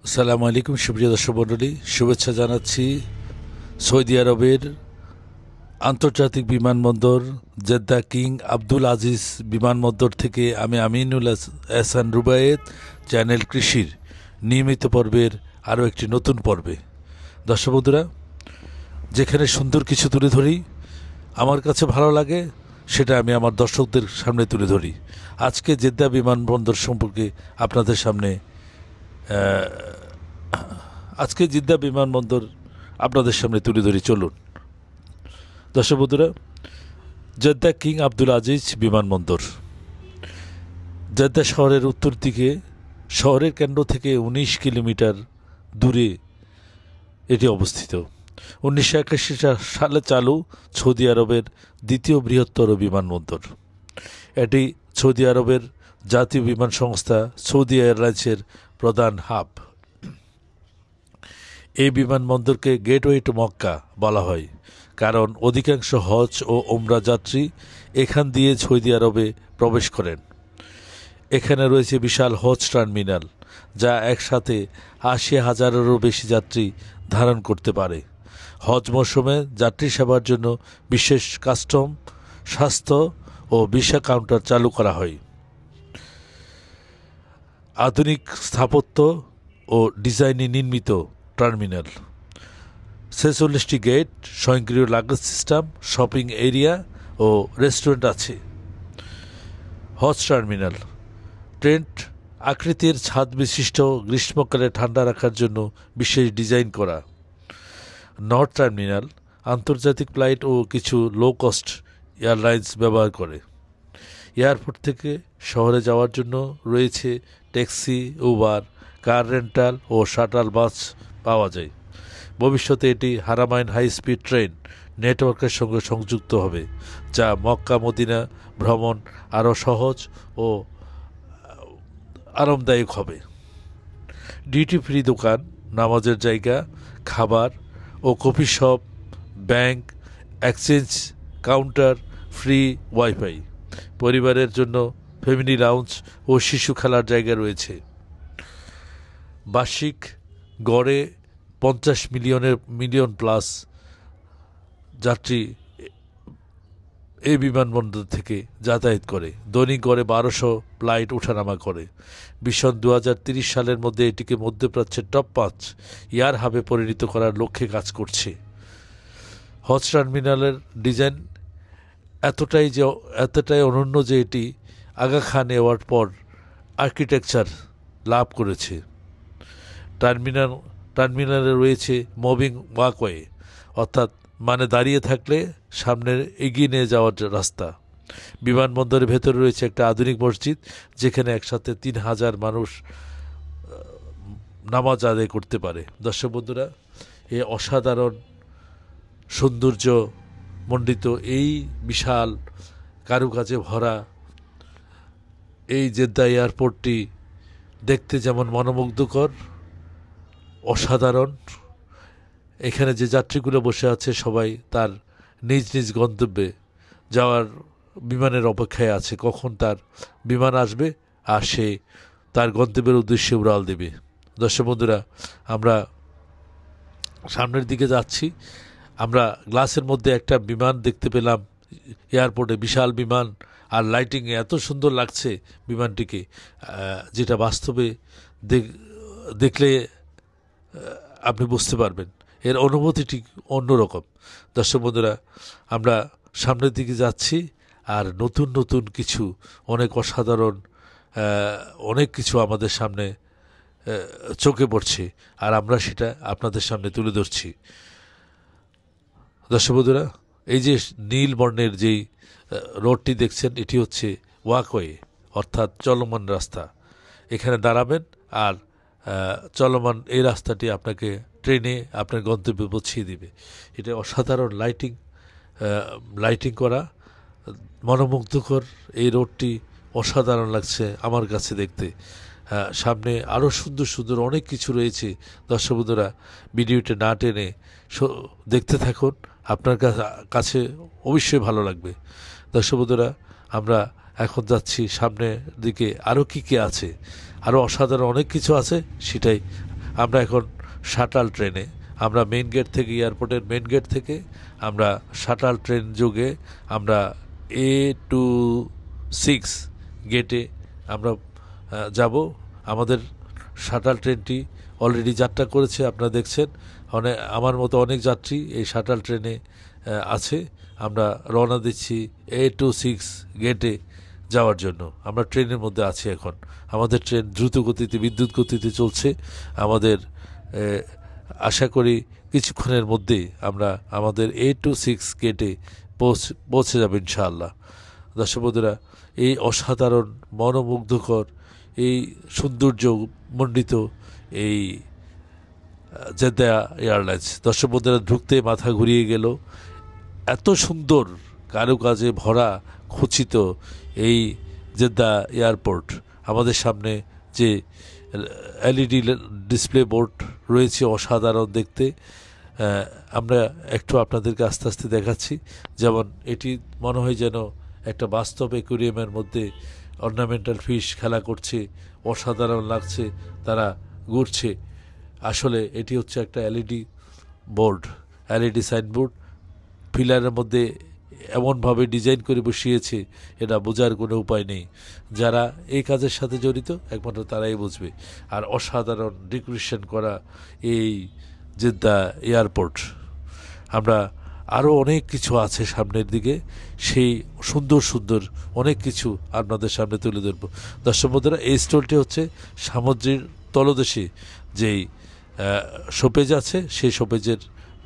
আসসালামু আলাইকুম সুপ্রিয় দর্শক মণ্ডলী, শুভেচ্ছা জানাচ্ছি সৌদি আরবের আন্তর্জাতিক বিমানবন্দর জেদ্দা কিং আব্দুল আজিজ বিমানবন্দর থেকে আমি আমিনুল এহসান রুবায়েত, চ্যানেল কৃষির নিয়মিত পর্বের আরও একটি নতুন পর্বে। দর্শক বন্ধুরা, যেখানে সুন্দর কিছু তুলে ধরি, আমার কাছে ভালো লাগে, সেটা আমি আমার দর্শকদের সামনে তুলে ধরি। আজকে জেদ্দা বিমানবন্দর সম্পর্কে আপনাদের সামনে জেদ্দা বিমানবন্দর আপনাদের সামনে তুলে ধরি। চলুন দর্শক বন্ধুরা, জেদ্দা কিং আব্দুল আজিজ বিমানবন্দর জেদ্দা শহরের উত্তর দিকে, শহরের কেন্দ্র থেকে 19 কিলোমিটার দূরে এটি অবস্থিত। 1981 সালে চালু সৌদি আরবের দ্বিতীয় বৃহত্তর বিমানবন্দর। এটি সৌদি আরবের জাতীয় বিমান সংস্থা সৌদি এয়ারলাইন্সের প্রধান হাব। এই বিমানবন্দরকে গেটওয়ে টু মক্কা বলা হয়, কারণ অধিকাংশ হজ ও ওমরা যাত্রী এখান দিয়ে সৌদি আরবে প্রবেশ করেন। এখানে রয়েছে বিশাল হজ টার্মিনাল, যা একসাথে 80,000-এরও বেশি যাত্রী ধারণ করতে পারে। হজ মৌসুমে যাত্রী সেবার জন্য বিশেষ কাস্টম, স্বাস্থ্য ও ভিসা কাউন্টার চালু করা হয়। আধুনিক স্থাপত্য ও ডিজাইনে নির্মিত টার্মিনাল, 46টি গেট, স্বয়ংক্রিয় লাগেজ সিস্টেম, শপিং এরিয়া ও রেস্টুরেন্ট আছে। হজ টার্মিনাল টেন্ট আকৃতির ছাদ বিশিষ্ট, গ্রীষ্মকালে ঠান্ডা রাখার জন্য বিশেষ ডিজাইন করা। নর্থ টার্মিনাল আন্তর্জাতিক ফ্লাইট ও কিছু লো কস্ট এয়ারলাইন্স ব্যবহার করে। এয়ারপোর্ট থেকে শহরে যাওয়ার জন্য রয়েছে ট্যাক্সি, উবার, কার রেন্টাল ও শাটল বাস পাওয়া যায়। ভবিষ্যতে এটি হারামাইন হাই স্পিড ট্রেন নেটওয়ার্কের সঙ্গে সংযুক্ত হবে, যা মক্কা মদিনা ভ্রমণ আরও সহজ ও আরামদায়ক হবে। ডিউটি ফ্রি দোকান, নামাজের জায়গা, খাবার ও coffee shop, bank, exchange counter, free wifi. পরিবারের জন্য ফ্যামিলি লাউঞ্জ ও শিশু খেলার জায়গা রয়েছে। বার্ষিক গড়ে 50 মিলিয়ন প্লাস যাত্রী এই বিমানবন্দর থেকে যাতায়াত করে। দৈনিক গড়ে 1200 ফ্লাইট ওঠানামা করে। মিশন 2030 সালের মধ্যে এটিকে মধ্যপ্রাচ্যের টপ 5 এয়ার হাবে পরিণত করার লক্ষ্যে কাজ করছে। হজ টার্মিনালের ডিজাইন এতটাই অনন্য যে এটি আগা খান অ্যাওয়ার্ড পর আর্কিটেকচার লাভ করেছে। টার্মিনালে রয়েছে মুভিং ওয়াকওয়ে, অর্থাৎ দাঁড়িয়ে থাকলে সামনে এগিয়ে নিয়ে যাওয়ার রাস্তা। বিমানবন্দরের ভেতরে রয়েছে একটা আধুনিক মসজিদ, যেখানে একসাথে 3,000 মানুষ নামাজ আদায় করতে পারে। দর্শক বন্ধুরা, এই অসাধারণ সৌন্দর্য মণ্ডিত এই বিশাল কারুকাজে ভরা এই জেদ্দা এয়ারপোর্টটি দেখতে যেমন মনোমুগ্ধকর, অসাধারণ। এখানে যে যাত্রীগুলো বসে আছে সবাই তার নিজ নিজ গন্তব্যে যাওয়ার বিমানের অপেক্ষায় আছে, কখন তার বিমান আসবে আর সে তার গন্তব্যের উদ্দেশ্যে উড়াল দেবে। দর্শক বন্ধুরা, আমরা সামনের দিকে যাচ্ছি। আমরা গ্লাসের মধ্যে একটা বিমান দেখতে পেলাম এয়ারপোর্টে, বিশাল বিমান, আর লাইটিংয়ে এত সুন্দর লাগছে বিমানটিকে, যেটা বাস্তবে দেখলে আপনি বুঝতে পারবেন। এর অনুভূতিটি অন্যরকম। দর্শক বন্ধুরা, আমরা সামনের দিকে যাচ্ছি, আর নতুন নতুন কিছু, অনেক অসাধারণ অনেক কিছু আমাদের সামনে চোখে পড়ছে, আর আমরা সেটা আপনাদের সামনে তুলে ধরছি। দর্শক বন্ধুরা, এই যে নীল বর্ণের যেই রোডটি দেখছেন, এটি হচ্ছে ওয়াকওয়ে, অর্থাৎ চলমান রাস্তা। এখানে দাঁড়াবেন আর চলমান এই রাস্তাটি আপনাকে ট্রেনে আপনার গন্তব্যে পৌঁছিয়ে দিবে। এটা অসাধারণ লাইটিং করা, মনোমুগ্ধকর এই রোডটি অসাধারণ লাগছে আমার কাছে দেখতে। সামনে আরও সুন্দর সুন্দর অনেক কিছু রয়েছে। দর্শক বন্ধুরা, ভিডিওটা না টেনে দেখতে থাকুন, আপনার কাছে অবশ্যই ভালো লাগবে। দর্শক বন্ধুরা, আমরা এখন যাচ্ছি সামনের দিকে। আরও কী কী আছে, আরও অসাধারণ অনেক কিছু আছে, সেটাই আমরা এখন শাটাল ট্রেনে, আমরা মেইন গেট থেকে, এয়ারপোর্টের মেইন গেট থেকে আমরা শাটাল ট্রেন যোগে আমরা A26 গেটে আমরা যাব। আমাদের শাটাল ট্রেনটি অলরেডি যাত্রা করেছে, আপনারা দেখছেন। আমার মতো অনেক যাত্রী এই শাটাল ট্রেনে আছে। আমরা রওনা দিচ্ছি A26 গেটে যাওয়ার জন্য। আমরা ট্রেনের মধ্যে আছি এখন। আমাদের ট্রেন দ্রুত গতিতে, বিদ্যুৎ গতিতে চলছে। আমাদের আশা করি কিছুক্ষণের মধ্যেই আমরা আমাদের A26 গেটে পৌঁছে যাবে ইনশাআল্লাহ। দর্শক বন্ধুরা, এই অসাধারণ মনোমুগ্ধকর এই সৌন্দর্যমণ্ডিত এই জেদ্দা এয়ারলাইন্স, দর্শক বন্ধুরা ঢুকতে মাথা ঘুরিয়ে গেল। এত সুন্দর কারুকাজে ভরা খচিত এই জেদ্দা এয়ারপোর্ট। আমাদের সামনে যে এলইডি ডিসপ্লে বোর্ড রয়েছে অসাধারণ দেখতে। আমরা একটু আপনাদেরকে আস্তে আস্তে দেখাচ্ছি। যেমন এটি মনে হয় যেন একটা বাস্তব অ্যাকুরিয়ামের মধ্যে অর্নামেন্টাল ফিশ খেলা করছে, অসাধারণ লাগছে, তারা ঘুরছে। আসলে এটি হচ্ছে একটা এলইডি বোর্ড, এলইডি সাইনবোর্ড। পিলারের মধ্যে এমনভাবে ডিজাইন করে বসিয়েছে, এটা বোঝার কোনো উপায় নেই। যারা এই কাজের সাথে জড়িত একমাত্র তারাই বুঝবে। আর অসাধারণ ডেকোরেশন করা এই জেদ্দা এয়ারপোর্ট। আমরা আরও অনেক কিছু আছে সামনের দিকে, সেই সুন্দর সুন্দর অনেক কিছু আপনাদের সামনে তুলে ধরব। দর্শক বন্ধুরা, এই স্টলটি হচ্ছে সামুদ্রিক তলদেশে যেই শোপেজ আছে সেই শোপেজের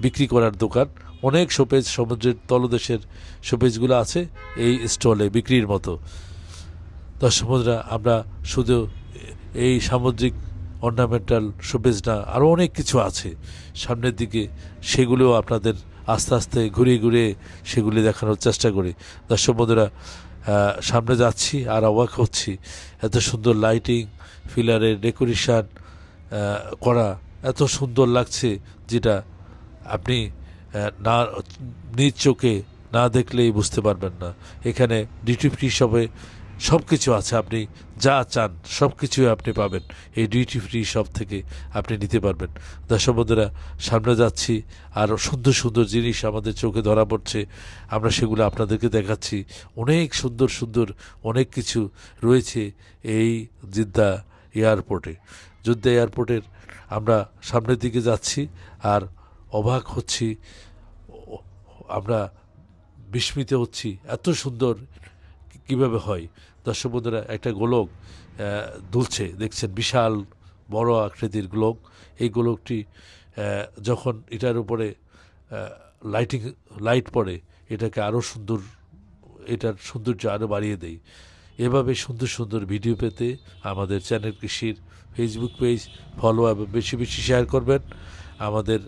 বিক্রি করার দোকান। অনেক শোপেজ, সমুদ্রের তলদেশের শোপেজগুলো আছে এই স্টলে বিক্রির মতো। দর্শক বন্ধুরা, আমরা শুধু এই সামুদ্রিক অর্নামেন্টাল শোপেজ না, আরও অনেক কিছু আছে সামনের দিকে, সেগুলোও আপনাদের আস্তে আস্তে ঘুরিয়ে ঘুরিয়ে সেগুলি দেখানোর চেষ্টা করি। দর্শক বন্ধুরা, সামনে যাচ্ছি আর অবাক হচ্ছি, এত সুন্দর লাইটিং, ফিলারের ডেকোরেশন করা এত সুন্দর লাগছে, যেটা আপনি না নিজ চোখে না দেখলেই বুঝতে পারবেন না। এখানে ডিউটি ফ্রি শপে সব কিছু আছে, আপনি যা চান সব কিছুই আপনি পাবেন এই ডিউটি ফ্রি শপ থেকে, আপনি নিতে পারবেন। দর্শক বন্ধুরা, সামনে যাচ্ছি আর সুন্দর সুন্দর জিনিস আমাদের চোখে ধরা পড়ছে, আমরা সেগুলো আপনাদেরকে দেখাচ্ছি। অনেক সুন্দর সুন্দর অনেক কিছু রয়েছে এই জেদ্দা এয়ারপোর্টে। জেদ্দা এয়ারপোর্টের আমরা সামনের দিকে যাচ্ছি আর অবাক হচ্ছি, আমরা বিস্মিত হচ্ছি, এত সুন্দর কিভাবে হয়। দর্শক বন্ধুরা, একটা গোলক দুলছে, দেখছেন, বিশাল বড় আকৃতির গোলক। এই গোলকটি যখন এটার উপরে লাইট পড়ে, এটাকে আরও সুন্দর, এটার সৌন্দর্য আরও বাড়িয়ে দেয়। এভাবে সুন্দর সুন্দর ভিডিও পেতে আমাদের চ্যানেল কৃষির ফেসবুক পেজ ফলো এবং বেশি বেশি শেয়ার করবেন। আমাদের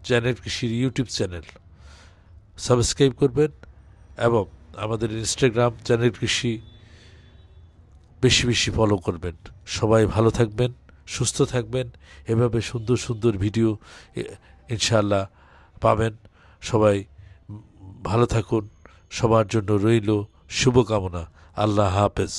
চ্যানেল কৃষির ইউটিউব চ্যানেল সাবস্ক্রাইব করবেন এবং আমাদের ইনস্টাগ্রাম চ্যানেল কৃষি বেশি বেশি ফলো করবেন। সবাই ভালো থাকবেন, সুস্থ থাকবেন, এভাবে সুন্দর সুন্দর ভিডিও ইনশাআল্লাহ পাবেন। সবাই ভালো থাকুন, সবার জন্য রইল শুভকামনা। আল্লাহ হাফেজ।